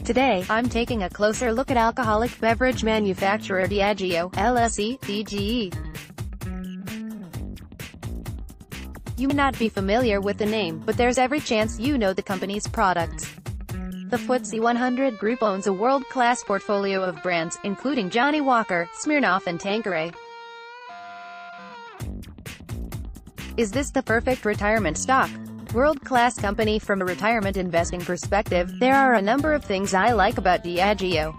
Today, I'm taking a closer look at alcoholic beverage manufacturer Diageo, LSE, DGE. You may not be familiar with the name, but there's every chance you know the company's products. The FTSE 100 group owns a world-class portfolio of brands, including Johnnie Walker, Smirnoff and Tanqueray. Is this the perfect retirement stock? World-class company. From a retirement investing perspective, there are a number of things I like about Diageo.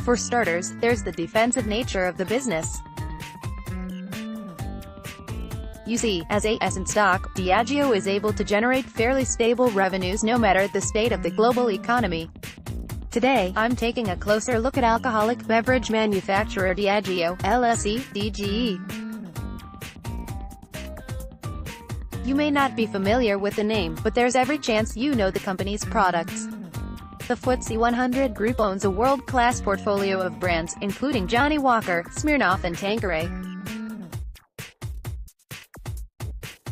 For starters, there's the defensive nature of the business. You see, as a S&P stock, Diageo is able to generate fairly stable revenues no matter the state of the global economy. Today, I'm taking a closer look at alcoholic beverage manufacturer Diageo, LSE, DGE. You may not be familiar with the name, but there's every chance you know the company's products. The FTSE 100 group owns a world-class portfolio of brands, including Johnnie Walker, Smirnoff and Tanqueray.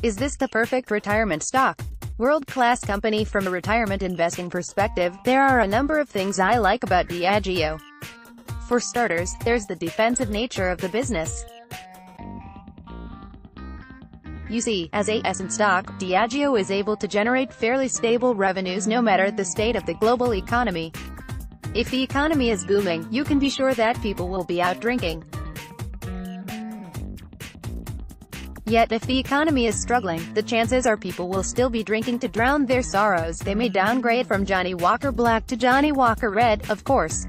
Is this the perfect retirement stock? World-class company. From a retirement investing perspective, there are a number of things I like about Diageo. For starters, there's the defensive nature of the business. You see, as a S&P stock, Diageo is able to generate fairly stable revenues no matter the state of the global economy. If the economy is booming, you can be sure that people will be out drinking. Yet if the economy is struggling, the chances are people will still be drinking to drown their sorrows. They may downgrade from Johnnie Walker Black to Johnnie Walker Red, of course.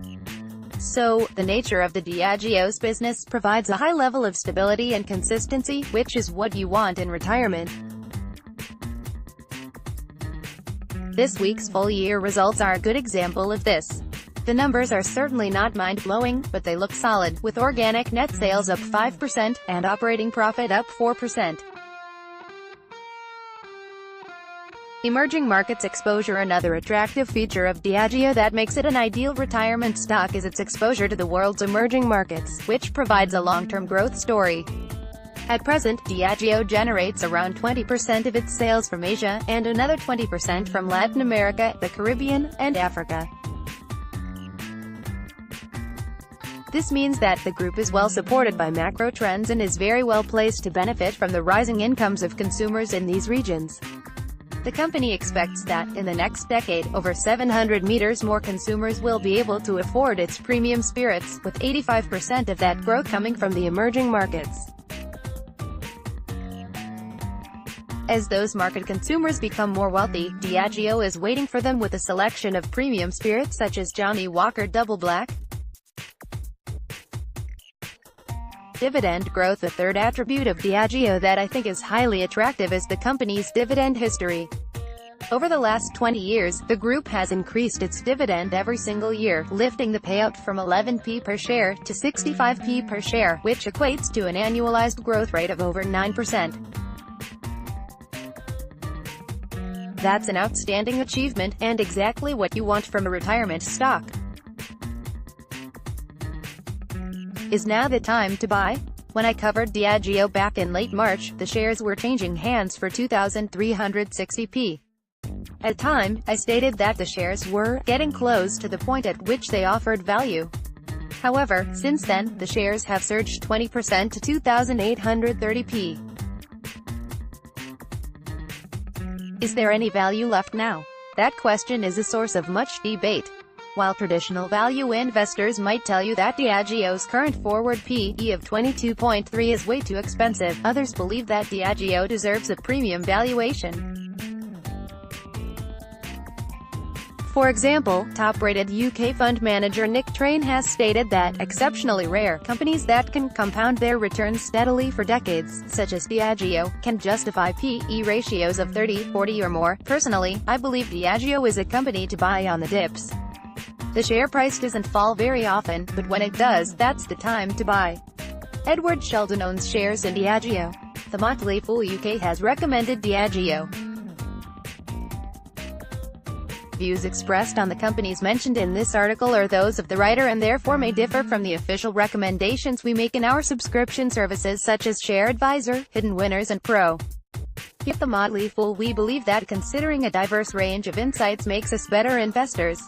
So, the nature of the Diageo's business provides a high level of stability and consistency, which is what you want in retirement. This week's full-year results are a good example of this. The numbers are certainly not mind-blowing, but they look solid, with organic net sales up 5%, and operating profit up 4%. Emerging markets exposure. Another attractive feature of Diageo that makes it an ideal retirement stock is its exposure to the world's emerging markets, which provides a long-term growth story. At present, Diageo generates around 20% of its sales from Asia, and another 20% from Latin America, the Caribbean, and Africa. This means that the group is well supported by macro trends and is very well placed to benefit from the rising incomes of consumers in these regions. The company expects that, in the next decade, over 700 million more consumers will be able to afford its premium spirits, with 85% of that growth coming from the emerging markets. As those market consumers become more wealthy, Diageo is waiting for them with a selection of premium spirits such as Johnnie Walker Double Black. Dividend growth. The third attribute of Diageo that I think is highly attractive is the company's dividend history. Over the last 20 years, the group has increased its dividend every single year, lifting the payout from 11p per share to 65p per share, which equates to an annualized growth rate of over 9%. That's an outstanding achievement, and exactly what you want from a retirement stock. Is now the time to buy? When I covered Diageo back in late March, the shares were changing hands for 2,360p. At the time, I stated that the shares were getting close to the point at which they offered value. However, since then, the shares have surged 20% to 2,830p. Is there any value left now? That question is a source of much debate. While traditional value investors might tell you that Diageo's current forward P/E of 22.3 is way too expensive, others believe that Diageo deserves a premium valuation. For example, top-rated UK fund manager Nick Train has stated that exceptionally rare companies that can compound their returns steadily for decades, such as Diageo, can justify P/E ratios of 30, 40 or more. Personally, I believe Diageo is a company to buy on the dips. The share price doesn't fall very often, but when it does, that's the time to buy. Edward Sheldon owns shares in Diageo. The Motley Fool UK has recommended Diageo. Views expressed on the companies mentioned in this article are those of the writer and therefore may differ from the official recommendations we make in our subscription services such as Share Advisor, Hidden Winners and Pro. Here at The Motley Fool we believe that considering a diverse range of insights makes us better investors.